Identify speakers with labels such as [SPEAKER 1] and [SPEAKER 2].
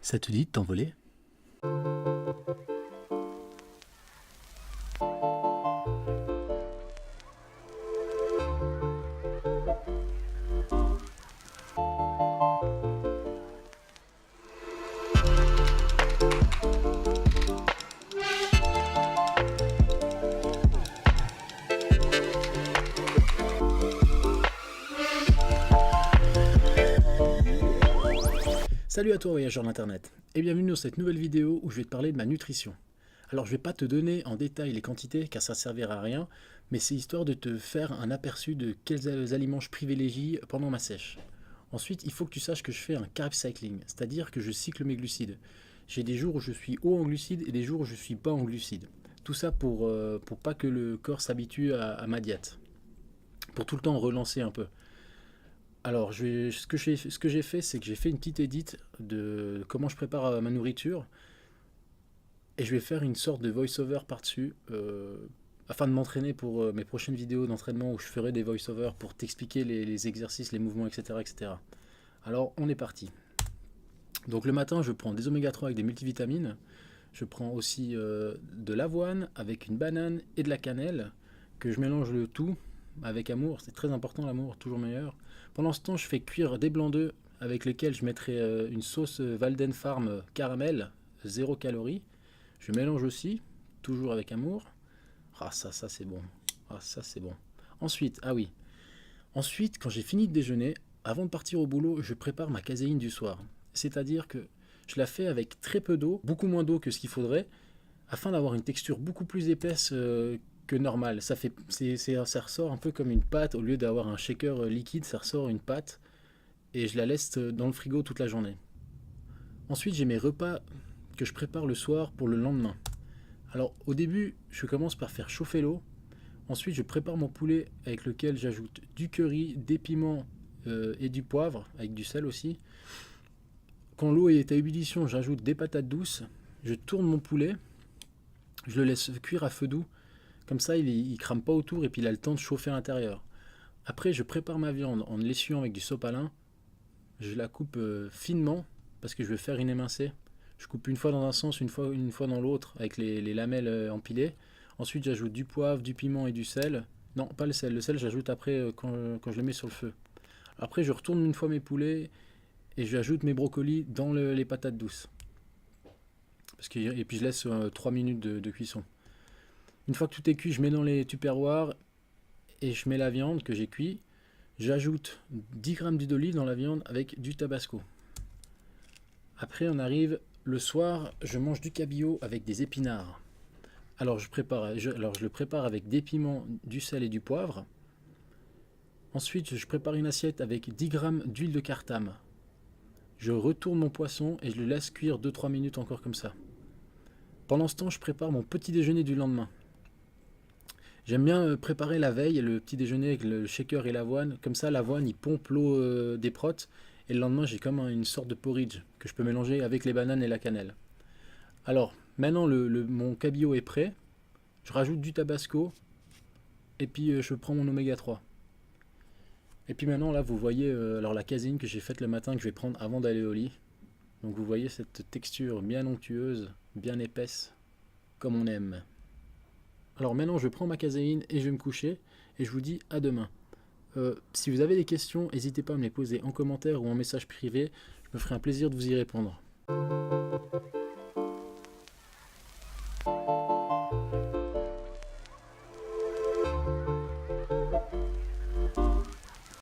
[SPEAKER 1] Ça te dit de t'envoler? Salut à toi voyageur d'internet et bienvenue dans cette nouvelle vidéo où je vais te parler de ma nutrition. Alors je vais pas te donner en détail les quantités car ça ne servira à rien, mais c'est histoire de te faire un aperçu de quels aliments je privilégie pendant ma sèche. Ensuite il faut que tu saches que je fais un carb cycling, c'est-à-dire que je cycle mes glucides. J'ai des jours où je suis haut en glucides et des jours où je suis bas en glucides. Tout ça pour pas que le corps s'habitue à ma diète. Pour tout le temps relancer un peu. Alors, ce que j'ai fait, c'est que j'ai fait une petite édite de comment je prépare ma nourriture et je vais faire une sorte de voice-over par-dessus afin de m'entraîner pour mes prochaines vidéos d'entraînement où je ferai des voice-over pour t'expliquer les exercices, les mouvements, etc., etc. Alors, on est parti. Donc, le matin, je prends des oméga 3 avec des multivitamines. Je prends aussi de l'avoine avec une banane et de la cannelle que je mélange le tout avec amour. C'est très important l'amour, toujours meilleur. Pendant ce temps, je fais cuire des blancs d'œufs avec lesquels je mettrai une sauce Walden Farm caramel, 0 calories. Je mélange aussi, toujours avec amour. Ah ça c'est bon. Ah ça c'est bon. Ensuite, Ensuite, quand j'ai fini de déjeuner, avant de partir au boulot, je prépare ma caséine du soir. C'est-à-dire que je la fais avec très peu d'eau, beaucoup moins d'eau que ce qu'il faudrait, afin d'avoir une texture beaucoup plus épaisse que normal. Ça ressort un peu comme une pâte. Au lieu d'avoir un shaker liquide, ça ressort une pâte et je la laisse dans le frigo toute la journée. Ensuite, j'ai mes repas que je prépare le soir pour le lendemain. Alors au début, je commence par faire chauffer l'eau. Ensuite, je prépare mon poulet avec lequel j'ajoute du curry, des piments et du poivre, avec du sel aussi. Quand l'eau est à ébullition, j'ajoute des patates douces. Je tourne mon poulet. Je le laisse cuire à feu doux. Comme ça, il crame pas autour et puis il a le temps de chauffer à l'intérieur. Après, je prépare ma viande en l'essuyant avec du sopalin. Je la coupe finement parce que je veux faire une émincée. Je coupe une fois dans un sens, une fois dans l'autre avec les lamelles empilées. Ensuite, j'ajoute du poivre, du piment et du sel. Non, pas le sel. Le sel, j'ajoute après quand je le mets sur le feu. Après, je retourne une fois mes poulets et j'ajoute mes brocolis dans les patates douces. Et puis je laisse 3 minutes de cuisson. Une fois que tout est cuit, je mets dans les tupperwares et je mets la viande que j'ai cuit. J'ajoute 10 g d'huile d'olive dans la viande avec du tabasco. Après, on arrive le soir, je mange du cabillaud avec des épinards. Alors je le prépare avec des piments, du sel et du poivre. Ensuite, je prépare une assiette avec 10 g d'huile de cartame. Je retourne mon poisson et je le laisse cuire 2-3 minutes encore comme ça. Pendant ce temps, je prépare mon petit déjeuner du lendemain. J'aime bien préparer la veille le petit déjeuner avec le shaker et l'avoine. Comme ça, l'avoine, il pompe l'eau des protes. Et le lendemain, j'ai comme une sorte de porridge que je peux mélanger avec les bananes et la cannelle. Alors, maintenant, mon cabillaud est prêt. Je rajoute du tabasco. Et puis, je prends mon oméga 3. Et puis maintenant, là, vous voyez la caséine que j'ai faite le matin, que je vais prendre avant d'aller au lit. Donc, vous voyez cette texture bien onctueuse, bien épaisse, comme on aime. Alors maintenant, je prends ma caséine et je vais me coucher. Et je vous dis à demain. Si vous avez des questions, n'hésitez pas à me les poser en commentaire ou en message privé. Je me ferai un plaisir de vous y répondre.